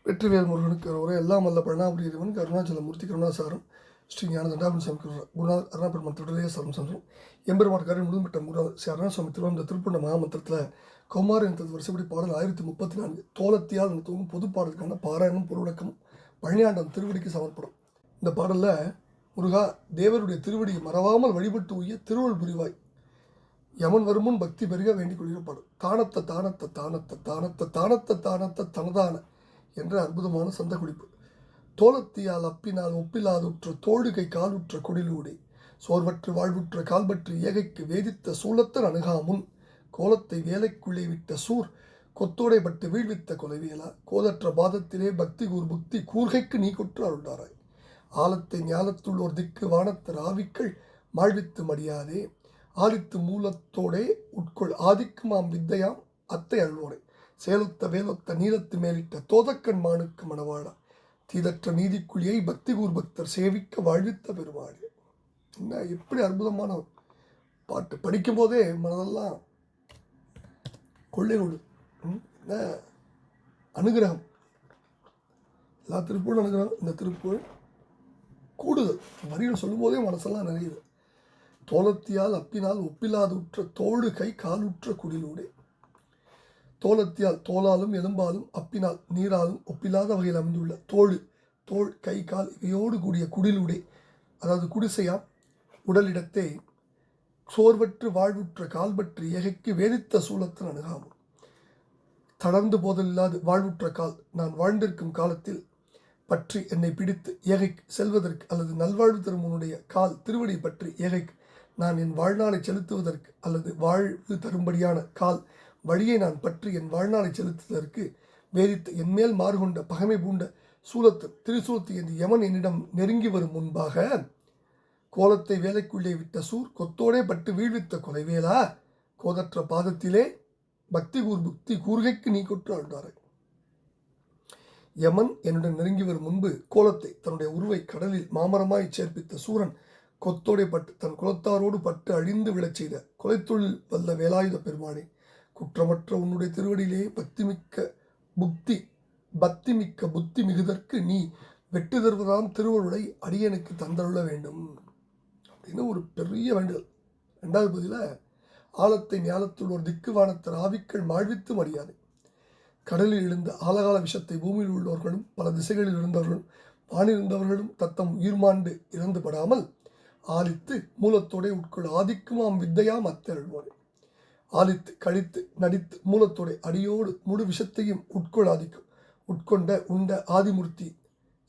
வெற்றிவேல் முருகனுக்கு ஒரு எல்லாம் வல்ல பழனாபுரி இறைவன் கருணாச்சலமூர்த்தி கருணாசாரம் ஸ்ரீ ஞான தண்டாபுரம் சாமி குருநாதர் அருணாபெருமான் தொடரைய சரம் சன்றம் எம்பெருமாட்காரன் முழுமைப்பட்ட குருநாதர் ஸ்ரீ அருணாசுவாமி திருவந்த திருப்பண்ண மகாமந்திரத்தில் கௌமார எனது வருஷப்படி பாடல் 1034 தோலத்தியால் தூங்கும் பொது பாடலுக்கான பாராயணம் பொருளக்கமும் பழனியாண்டம் திருவடிக்கு சமர்ப்படும். இந்த பாடலில் முருகா தேவருடைய திருவடியை மறவாமல் வழிபட்டு உய்ய திருவள் புரிவாய், யமன் வருமுன் பக்தி பெருக வேண்டிக் கொள்கிற பாடல். தானத்த தானத்த தானத்த தானத்த தானத்த தானத்த தனதான என்ற அற்புதமான சந்த குடிப்பு. தோலத்தியால் அப்பினால் ஒப்பிலாதுற்ற தோழுகை காலுற்ற கொடிலூடே சோர்வற்று வாழ்வுற்ற கால்பற்று ஏகைக்கு வேதித்த சூலத்தன் அணுகாமுன் கோலத்தை வேலைக்குள்ளே விட்ட சூர் கொத்தோடை பட்டு வீழ்வித்த கொலைவேலா கோதற்ற பாதத்திலே பக்தி கூர் புக்தி கூர்கைக்கு நீ கொற்று அருள்டாராய். ஆலத்தை ஞாலத்துள்ளோர் திக்கு வானத்தர் ஆவிக்கள் மாழ்வித்து மடியாதே ஆதித்து மூலத்தோடே உட்கொள் ஆதிக்குமாம் வித்தையாம் அத்தை அருள்வோரை சேலொத்த வேலொத்த நீலத்து மேலிட்ட தோதக்கண் மானுக்கு மணவாழா தீதற்ற நீதிக்குழியை பக்திகூர் பக்தர் சேவிக்க வாழ்வித்த பெருமாள். என்ன எப்படி அற்புதமான பாட்டு! படிக்கும் போதே மனதெல்லாம் கொள்ளை கொடு. என்ன அனுகிரகம்! எல்லா திருப்பூரும் அனுகிரகம், இந்த திருப்பூர் கூடுதல் வரிகள் சொல்லும் போதே மனசெல்லாம் நிறையுது. தோலத்தியால் அப்பினால் ஒப்பிலாதுற்ற தோடு கை காலுற்ற குடிலூடே. தோலத்தியால் தோலாலும் எலும்பாலும் அப்பினால் நீராலும் ஒப்பில்லாத வகையில் அமைந்துள்ள தோள் கை கால் இவையோடு கூடிய குடிலூடே, அதாவது குடிசையாம் உடலிடத்தே சோர்வற்று வாழ்வுற்ற கால்பற்று ஏகைக்கு வேதித்த சூலத்தன் அணுகாமும். தளர்ந்து போதலில்லாது வாழ்வுற்ற கால் நான் வாழ்ந்திருக்கும் காலத்தில் பற்றி என்னை பிடித்து ஏகைக்கு செல்வதற்கு அல்லது நல்வாழ்வு தரும் உன்னுடைய கால் திருவடி பற்றி ஏகைக்கு நான் என் வாழ்நாளை செலுத்துவதற்கு அல்லது வாழ்வு தரும்படியான கால் வழியை நான் பற்றி என் வாழ்நாளை செலுத்துவதற்கு வேதித்து என்மேல் மாறுகொண்ட பகைமை பூண்ட சூலத்து திரிசூலத்து என்று யமன் என்னிடம் நெருங்கி வரும் முன்பாக கோலத்தை வேலைக்குள்ளே விட்ட சூர் கொத்தோடே பட்டு வீழ்வித்த கொலைவேலா கோதற்ற பாதத்திலே பக்தி புக்தி கூர்கைக்கு நீ கொற்று அழுந்தாரை. யமன் என்னுடன் நெருங்கி வரும் முன்பு கோலத்தை தன்னுடைய உருவை கடலில் மாமரமாய் சேர்ப்பித்த சூரன் கொத்தோடே பட்டு தன் குலத்தாரோடு பட்டு அழிந்து விழச் செய்த கொலைத்தொழில் வல்ல வேலாயுத பெருமானே, குற்றமற்ற உன்னுடைய திருவடியிலே பக்திமிக்க புத்தி மிகுதற்கு நீ வெட்டு தருவதாம் திருவருளை அடியனுக்கு தந்தருள வேண்டும் அப்படின்னு ஒரு பெரிய வேண்டுதல். 2வது பகுதியில் ஆலத்தை ஞாலத்துள் ஒரு திக்குவானத்தர் ஆவிக்கள் மாழ்வித்து மரியாதை. கடலில் எழுந்த ஆலகால விஷத்தை பூமியில் உள்ளவர்களும் பல திசைகளில் இருந்தவர்களும் வானிருந்தவர்களும் தத்தம் உயிர்மாண்டு இறந்துபடாமல் ஆலித்து மூலத்தோடே உட்கொள்ள ஆதிக்குமாம் வித்தையாம் அத்தை அருள்வோரே. ஆலித்து கழித்து நடித்து மூலத்தோடே அடியோடு முழு விஷத்தையும் உண்ட ஆதிமூர்த்தி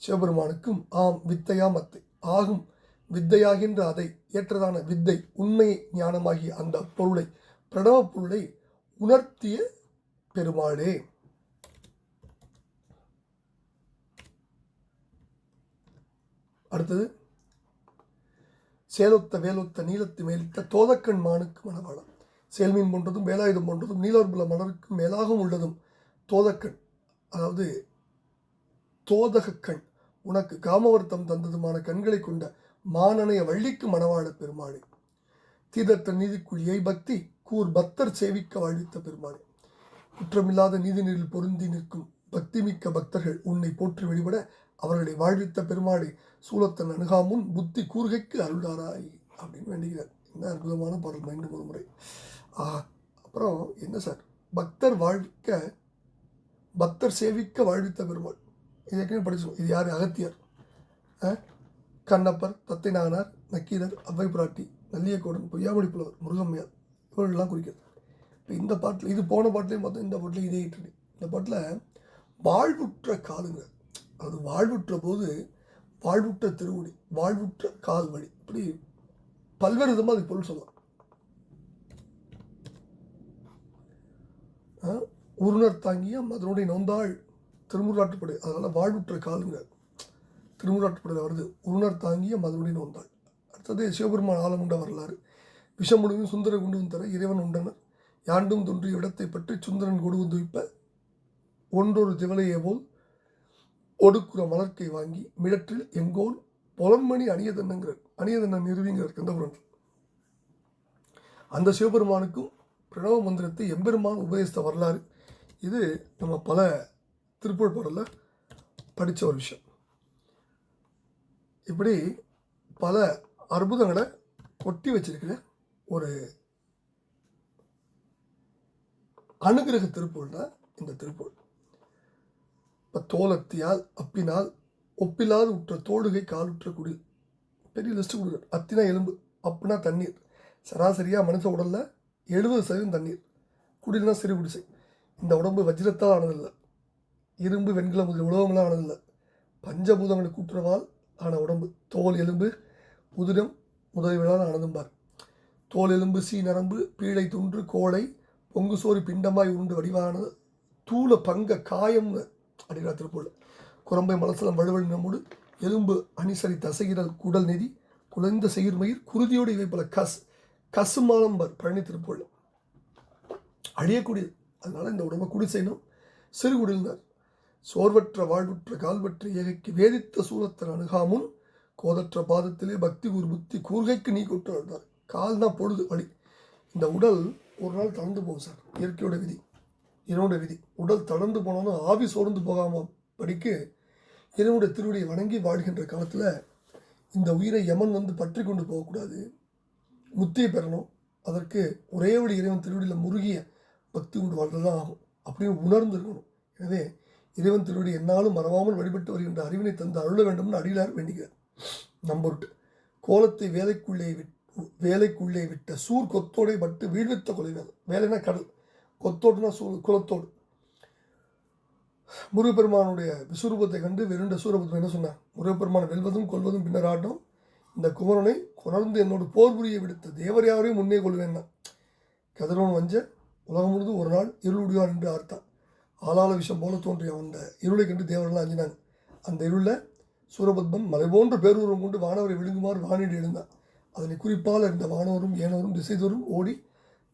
சிவபெருமானுக்கும் ஆம் வித்தையாம் அத்தை ஆகும் வித்தையாகின்ற அதை ஏற்றதான வித்தை உண்மையை ஞானமாகிய அந்த பொருளை பிரணவ பொருளை உணர்த்திய பெருமாளே. அடுத்தது சேலொத்த வேலொத்த நீலத்து மேலிட்ட தோதக்கண் மானுக்கு மணவாளம். செயல்மீன் போன்றதும் வேலாயுதம் போன்றதும் நீலோர்புல மலருக்கும் மேலாகவும் உள்ளதும் தோதக்கண், அதாவது தோதகக்கண் உனக்கு காமவர்த்தம் தந்ததுமான கண்களை கொண்ட மானனைய வள்ளிக்கு மணவாள பெருமாளே. தீதற்ற நீதிக்குழியை பக்தி கூர் பக்தர் சேவிக்க வாழ்வித்த பெருமாளே. குற்றமில்லாத நீதிநீரில் பொருந்தி நிற்கும் பக்திமிக்க பக்தர்கள் உன்னை போற்றி வழிபட அவர்களை வாழ்வித்த பெருமாளே, சூலத்தன் அணுகாமுன் புத்தி கூர்கைக்கு அருள்டாராய் அப்படின்னு வேண்டுகிறார். என்ன அற்புதமான பாடல்! மீண்டும் ஒரு முறை. அப்புறம் என்ன சார், பக்தர் சேவிக்க வாழ்வித்த பெருமாள். இதற்கே படிச்சோம். இது யார்? அகத்தியர், கண்ணப்பர், தத்தை நாகனார், நக்கீரர், அவ்வை பிராட்டி, நல்லியக்கோடன், பொய்யாமொழி புலவர், முருகம்மையார் இவர்களெல்லாம் குறிக்கிறது. இப்போ இந்த பாட்டில் இது போன பாட்டிலையும் பார்த்தோம், இந்த பாட்டிலையும் இதே இட்டு. இந்த பாட்டில் வாழ்வுற்ற காலுங்க, அது வாழ்வுற்ற போது வாழ்வுற்ற திருவடி, வாழ்வுற்ற கால் வழி, இப்படி பல்வேறு விதமாக அதுக்கு பொருள் சொல்லலாம். உருணர் தாங்கிய அதனுடைய நொந்தாள் திருமுறாட்டுப்படை, அதனால் வாழ்வுற்ற காலுங்க திருமுறாட்டுப்படையில் வருது. உருணர் தாங்கிய மதனுடைய நோந்தாள். அடுத்தது சிவபெருமான் ஆலமுண்ட வரலாறு. விஷம் முழுவதும் சுந்தர குண்டுவும் தர இறைவன் உண்டனர் யாண்டும் தோன்றிய இடத்தை பற்றி சுந்தரன் கொடுவும் துய்ப்ப ஒன்றொரு திவலையே போல் ஒடுக்குற மலர்க்கை வாங்கி மிடற்றில் எங்கோல் பொலன்மணி அணியதன்னன் நிறுவிங்கிறார் கந்தபுரன். அந்த சிவபெருமானுக்கும் பிரணவ மந்திரத்தை எம்பெருமான் உபதேசித்த வரலாறு இது நம்ம பல திருப்புகழ் பாடலில் படித்த ஒரு விஷயம். இப்படி பல அற்புதங்களை கொட்டி வச்சிருக்கிற ஒரு அனுகிரக திருப்பூர் தான் இந்த திருப்பூர். இப்போ தோலத்தியால் அப்பினால் ஒப்பிலாது உற்ற தோடுகை காலுற்ற குடி, பெரிய லிஸ்ட்டு கொடுக்குற. அத்தினா எலும்பு, அப்புனா தண்ணீர். சராசரியாக மனுஷ உடலில் 70% தண்ணீர். குடில்னா சிறு குடிசை. இந்த உடம்பு வஜ்ரத்தால் ஆனதில்லை, இரும்பு வெண்கலம் முதல் உலகங்களால் ஆனதில்லை, பஞ்சபூதங்களை கூட்டுறவால் ஆன உடம்பு. தோல் எலும்பு உதிரம் முதலியவளால் ஆனதும்பார். தோல் எலும்பு சீ நரம்பு பீழை துன்று கோளை பொங்கு சோறு பிண்டமாய் உருண்டு வடிவானது தூள பங்க காயம் அப்படிங்கிற திருப்பூர். குரம்பை மலசலம் வலுவல் நம்மோடு எலும்பு அணிசரி தசையிரல் குடல் நெறி குலைந்த செயிர்மயிர் குருதியோடு இவை போல கசுமாலம்பர் பழனி திருப்பூர். அழியக்கூடியது. அதனால் இந்த உடம்பை குடி செய்யணும். சிறு குடில்னார். சோர்வற்ற வாழ்வுற்ற கால்வற்ற ஏகைக்கு வேதித்த சூரத்தன் அணுகாமுன் கோதற்ற பாதத்திலே பக்தி கூறு புத்தி கூர்கைக்கு நீ கொட்டார். கால் தான் பொழுது வழி. இந்த உடல் ஒரு நாள் தளர்ந்து போகும் சார். இயற்கையோட விதி, இறைவனுடைய விதி. உடல் தளர்ந்து போனாலும் ஆவி சோர்ந்து போகாமல் படிக்கு இறைவனுடைய திருவடியை வணங்கி வாழ்கின்ற காலத்தில் இந்த உயிரை யமன் வந்து பற்றி கொண்டு போகக்கூடாது. முத்தியை பெறணும். அதற்கு ஒரே வழி இறைவன் திருவடியில் முருகிய பக்தி கொண்டு வாழ்றது தான் ஆகும். அப்படின்னு உணர்ந்துருக்கணும். எனவே இறைவன் திருவடி என்னாலும் மறவாமல் வழிபட்டு வருகின்ற அறிவினை தந்து அருள வேண்டும்னு அடியிலார் வேண்டுகிறார். நம்பொருட்டு கோலத்தை வேலைக்குள்ளே விட்ட சூர் கொத்தோடை பட்டு வீழ்வித்த கொலை வேலை. வேலைனா கடல், கொத்தோடுனா குலத்தோடு. முருகப்பெருமானுடைய விஸ்வரூபத்தை கண்டு வெறுண்ட சூரபத்மன் என்ன சொன்னார்? முருகப்பெருமானை வெல்வதும் கொள்வதும் பின்னர் ஆட்டம், இந்த குமரனை கொணர்ந்து என்னோடு போர் புரிய விடுத்த தேவர் யாரையும் முன்னே கொள்வேன்னா. கதிரவன் வஞ்ச உலகம் முழுது ஒரு நாள் இருளுடையார் என்று ஆர்த்தான். ஆளாள விஷம் போல தோன்றிய அந்த இருளை கண்டு தேவரெல்லாம் அஞ்சினாங்க. அந்த இருளில் சூரபத்மன் மலை போன்ற பேரூரம் கொண்டு வானவரை விழுங்குமாறு வானிடி எழுந்தான். அதனை குறிப்பால் இருந்த வானவரும் ஏனவரும் திசைதோறும் ஓடி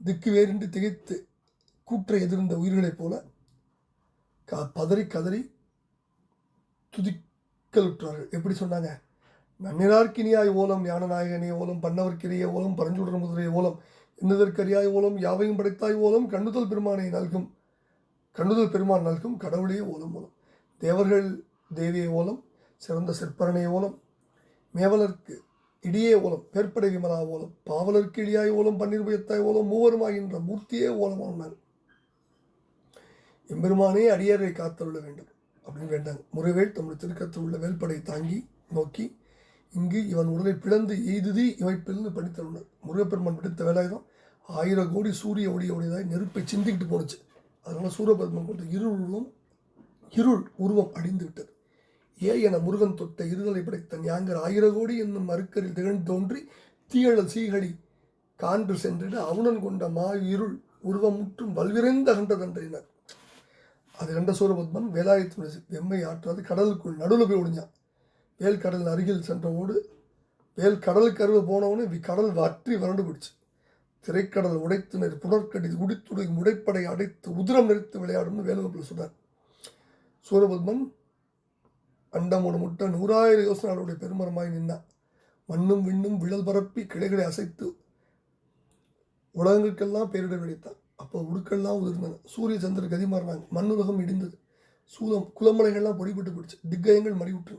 திக்கு வேறின்றி திகைத்து கூற்றை எதிர்ந்த உயிர்களைப் போல பதறி கதறி துதிக்கலுற்றார்கள். எப்படி சொன்னாங்க? நன்னினார்க்கினியாய் ஓலம் ஞானநாயகனே ஓலம் பண்ணவர்க்கிரிய ஓலம் பரஞ்சுடர் முதலிய ஓலம் என்னதற்கரியாய் ஓலம் யாவையும் படைத்தாய் ஓலம் கண்ணுதல் பெருமான் நல்கும் கடவுளே ஓலம் ஓலம். தேவர்கள் தேவியை ஓலம் சிறந்த சிற்பரனே ஓலம் மேவலர்க்கு இடியே ஓலம் பேர்ப்படை விமலா ஓலம் பாவலருக்கு இடியாய் ஓலம் பன்னீர்பயத்தாய் ஓலம் மூவருமாகின்ற மூர்த்தியே ஓலம் ஆனார். எம்பெருமானே அடியாரை காத்தருள வேண்டும் அப்படின்னு வேண்டாங்க. முறைவேல் தம்முடைய திருக்கத்தில் உள்ள வேல்படை தாங்கி நோக்கி இங்கு இவன் உடலை பிளந்து எய்துதி இவை பிளந்து படித்தருள்ளார். முருகப்பெருமான் பிடித்த வேலாயுதம் 1000 கோடி சூரிய ஒளியோடையதாய் நெருப்பை சிந்திக்கிட்டு போணுச்சு. அதனால் சூரபத்மன் கொண்ட இருள் உருவம் அழிந்து விட்டது. என முருகன் தொட்ட இருதலை படைத்த ஞாங்கர் 1000 கோடி என்னும் மறுக்கரில் திகழ்ந்து தோன்றி தீயழல் சீகடி கான்று சென்றிட அவுணன் கொண்ட இருள் உருவம் முற்றும் வல்விரைந்த கண்டதன்றினார். அது கண்ட சூரபத்மன் வேலாயுதத்துடைய வெம்மை ஆற்றாது கடலுக்குள் நடுவில் போய் ஒழிஞ்சான். வேல் கடல் அருகில் சென்றவோடு வேல் கடலுக்கு அருவ போனவனே கடல் வற்றி வறண்டு போயிடுச்சு. திரைக்கடல் உடைத்து புனர்கடி குடித்துடை முடைப்படை அடைத்து உதிரம் நிறுத்து விளையாடும்னு வேலுவப்பில் சொன்னார். சூரபத்மன் அண்டமோடு முட்ட 100,000 யோசனைகளுடைய பெருமரமாய் நின்னான். மண்ணும் விண்ணும் விழல் பரப்பி கிளைகளை அசைத்து உலகங்களுக்கெல்லாம் பேரிட விளைத்தான். அப்போ உடுக்கெல்லாம் உதிர்ந்தாங்க. சூரிய சந்திர கதி மாறினாங்க. மண்ணுலகம் இடிந்தது. குளமலைகள்லாம் பொடிபட்டு போயிடுச்சு. திக்கயங்கள் மடிவிட்டு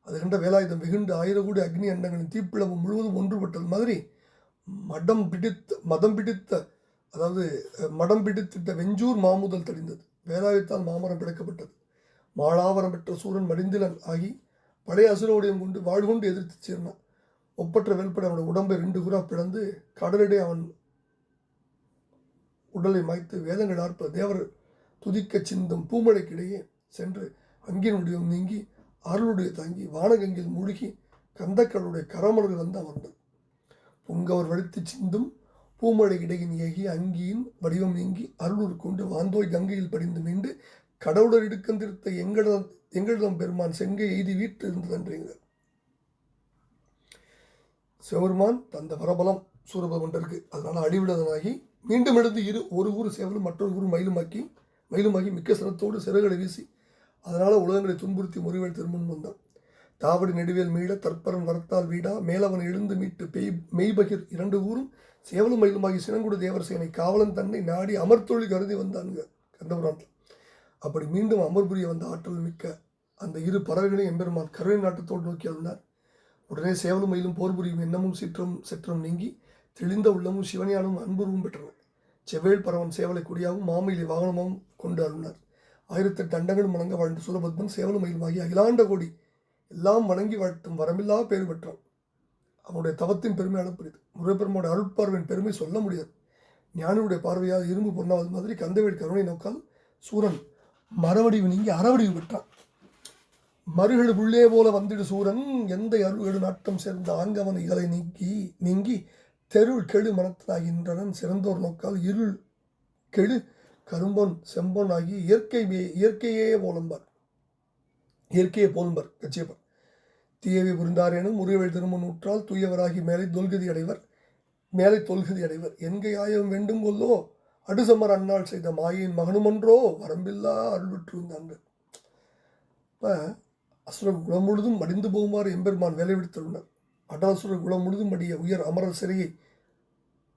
அது கண்ட வேலாயுதம் வெகுண்டு 1000 கோடி அக்னி அண்டங்களின் தீப்பிளவு முழுவதும் ஒன்றுபட்டது மாதிரி மடம் பிடித்திட்ட வெஞ்சூர் மாமுதல் தடிந்தது. வேலாயுத்தால் மாமரம் பிடிக்கப்பட்டது. மாளாவரம் பெற்ற சூரன் மடிந்திலன் ஆகி பழைய அசுரோடியம் கொண்டு வாழ்கொண்டு எதிர்த்து சேர்ந்தான். ஒப்பற்ற வேல்படை அவனோட உடம்பை 2 குறா பிளந்து கடலிடையே அவன் உடலை மாய்த்து வேதங்கள் ஆர்ப்ப தேவர் துதிக்க சிந்தும் பூமழைக்கிடையே சென்று அங்கினுடைய நீங்கி அருளுடைய தாங்கி வானகங்கில் மூழ்கி கந்தக்கடலுடைய கரமலர்கள் வந்து அமர்ந்தது. பொங்கவர் வலித்து சிந்தும் பூமழை இடையின் ஏகி அங்கியின் வடிவம் நீங்கி அருளூர் கொண்டு வாந்தோய் கங்கையில் படிந்து மீண்டு கடவுளர் இடுக்கந்திருத்த எங்களிடம் பெருமான் செங்கை எய்தி வீட்டு இருந்ததுன்றீங்க. சிவபெருமான் தந்த வரபலம் சூரபத்மன்றிருக்கு. அதனால அடிவிடதனாகி மீண்டும் எழுந்து ஒரு ஊர் சேவலும் மற்றொரு ஊர் மயிலுமாகி மிக்க சிரத்தோடு சிறகுகளை வீசி அதனால் உலகங்களை துன்புறுத்தி முறிவேல் திரும்பும் வந்தான். தாவடி நெடுவேல் மீள தற்பரன் வரத்தால் வீடா மேலவன் எழுந்து மீட்டு மெய்பகிர் 2 ஊரும் சேவலும் மயிலுமாகி சினங்குடு தேவர் சேனை காவலன் தன்னை நாடி அமர்த்தொழி கருதி வந்தானுங்க கந்தபுராணத்தில். அப்படி மீண்டும் அமர்புரிய வந்த ஆற்றல் மிக்க அந்த இரு பறவைகளையும் எம்பெருமான் கருணை நாட்டத்தோடு நோக்கி அழுந்தார். உடனே சேவலும் மயிலும் போர் புரியும் எண்ணமும் சிற்றம் நீங்கி தெளிந்த உள்ளமும் சிவனியானும் அன்புருவும் பெற்றன. செவ்வேல் பறவன் சேவலை கொடியாகவும் மாமயிலை வாகனமாகவும் கொண்டு அருளினார். 1008 அண்டங்களும் வணங்க வாழ்ந்த சூரபத்மன் சேவலும் மயிலுமாகி அகிலாண்ட கோடி எல்லாம் வணங்கி வாழ்த்தும் வரமில்லா பேறு பெற்றான். அவனுடைய தவத்தின் பெருமை அளப்பரிது. முருகப்பெருமானுடைய அருட்பார்வையின் பெருமை சொல்ல முடியாது. ஞானியுடைய பார்வையால் இரும்பு பொன்னாவது மாதிரி கந்தவேல் கருணை நோக்கால் சூரன் மரவடிவு நீங்கி அறவடிவு பெற்றான். மறுகடு உள்ளே போல வந்திடு சூரன் எந்த அருள்கடு நாட்டம் சேர்ந்த ஆங்கவன் இகலை நீங்கி தெருள் கெழு மனத்தனாகின்றனன் சிறந்தோர் நோக்கால் இருள் கெழு கரும்பொன் செம்பொன் ஆகி இயற்கையே போலம்பார் கச்சியப்பர். தீயவை புரிந்தாரேனும் முருகவேள் திருமண் நூற்றால் தூயவராகி மேலை தொல்கதி அடைவர் என்கை ஆயம் வேண்டும் கொல்லோ அடுசமர் அந்நாள் செய்த மாயின் மகனுமன்றோ வரம்பில்லா அருள்விற்று இருந்தாங்க. இப்போ அசுர குலம் முழுதும் மடிந்து போகுமாறு எம்பெருமான் வேலை விடுத்துள்ளனர். அடாசுர குலம் முழுதும் மடிய உயர் அமரர் சிறையை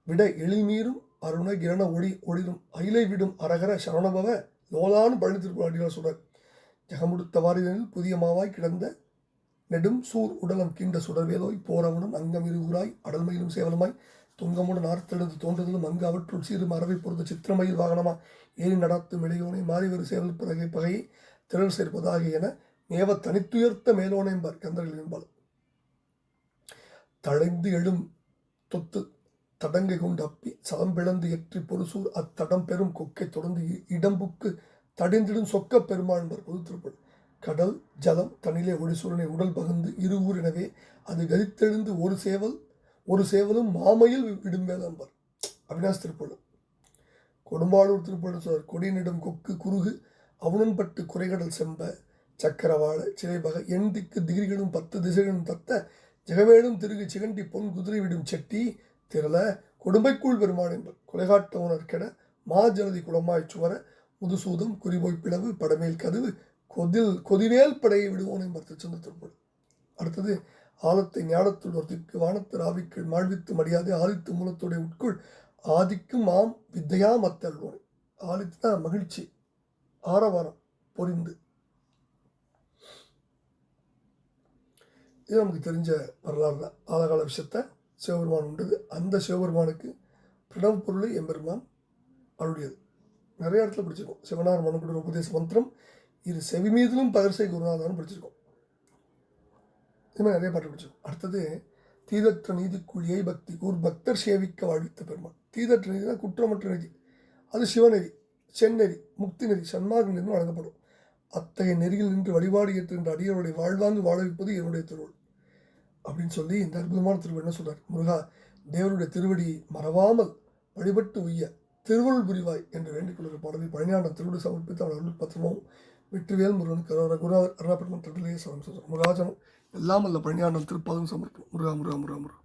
விட எழில்மீறும் அருண கிரண ஒளிரும் அயிலை விடும் அரகர சரணபவ லோலான்னு பழனி திருப்பதிகள் சொல்றார். ஜெகமுடுத்த வாரிதனில் புதிய மாவாய் கிடந்த நெடும் சூர் உடலம் கீண்ட சுடர்வேலோய் போரவுடன் அங்கம் இருவுராய் அடல்மயிலும் சேவலமாய் துங்கமுடன் ஆர்த்தெழுந்து தோன்றுதலும் அங்கு அவற்றுள் சீரும் அறவை பொறுத்த சித்திரமயில் வாகனமா ஏறி நடாத்தும் இளையோனை மாறிவரு சேவல் பகையை திரள் சேர்ப்பதாக என மேவ தனித்துயர்த்த மேலோனை என்பார் கந்தர்கள் என்பார். தழைந்து எழும் தொத்து தடங்கை கொண்டு அப்பி சதம்பிழந்து எற்றி பொருசூர் அத்தடம் பெரும் கொக்கை தொடர்ந்து இடம்புக்கு தடிந்திடும் சொக்க பெருமாள் என்பார் பொது திருப்பள். கடல் ஜலம் தனிலே ஒளிசூரனை உடல் பகுந்து இரு ஊர் எனவே அது கதித்தெழுந்து ஒரு சேவலும் மாமையில் விடும்பேத என்பார் அவினாஷ் திருப்பள்ளு. கொடும்பாளூர் திருப்பள்ளு சொல்றார். கொடியினிடம் கொக்கு குறுகு அவுணன்பட்டு குறைகடல் செம்ப சக்கரவாழ சிறைபக எண் திக்கு திகிரிகளும் 10 திசைகளும் தத்த ஜெகமேடும் திருகு சிகண்டி பொன் குதிரை விடும் செட்டி திரள கொடும்பைக்குள் பெருமான் என்பர். கொலைகாட்ட உணர் கெட மாஜலதி குளமாய் சுவர முதுசூதம் குறிபோய் பிளவு படமேல் கதவு கொதிவேல் படையை விடுவோன் என்பர் திருச்செந்த திருப்பள். அடுத்தது ஆழத்தை ஞானத்துள் ஒருத்திக்கு வானத்து ராவிக்கள் மாழ்வித்து மடியாது ஆதித்து மூலத்துடைய உட்குள் ஆதிக்கும் ஆம் வித்தையா மத்தல்வோன். ஆதித்துனா மகிழ்ச்சி ஆரவாரம் பொறிந்து. இது நமக்கு தெரிஞ்ச வரலாறு தான். ஆலகால விஷயத்தை சிவபெருமான் உண்டது. அந்த சிவபெருமானுக்கு பிரணவ பொருளை எம்பெருமான் அருளியது. நிறைய இடத்துல படிச்சிருக்கோம். சிவனார் மனுக்குடைய உபதேச மந்திரம் இரு செவி மீதிலும் பகர்சை குருநாதான்னு படிச்சிருக்கோம். இது மாதிரி நிறைய பாட்டு படிச்சிருக்கோம். அடுத்தது தீதற்ற நீதிக்குழியை பக்தி கூர் பக்தர் சேவிக்க வாழ்வித்த பெருமான். தீதற்ற நீதி தான் குற்றமற்ற நீதி. அது சிவநெறி, செந்நெறி, முக்தி நெறி, சன்மார்க்க நெறி வழங்கப்படும். அத்தகைய நெறியில் நின்று வழிபாடு ஏற்றுகின்ற அடியவருடைய வாழ்வாங்கு வாழ வைப்பது என்னுடைய திருவள் அப்படின்னு சொல்லி இந்த அற்புதமான திருவள் என்ன சொல்றார். முருகா, தேவருடைய திருவடியை மறவாமல் வழிபட்டு உய்ய திருவருள் புரிவாய் என்று வேண்டிக் கொள்கிற பாடலை பழனியாண்டம் திருவிழா சமர்ப்பித்து அவன் அருள் பத்திரமும் வெற்றிவேல் முருகனுக்கு குருநாதர் அருணாபெருமான் திருடலையே சமர்ப்பித்தார். முருகாஜனம் எல்லாம் அல்ல பழனியாண்டம் திருப்பாதும் சமர்ப்பம். முருகா முருகா முருகா முருகா.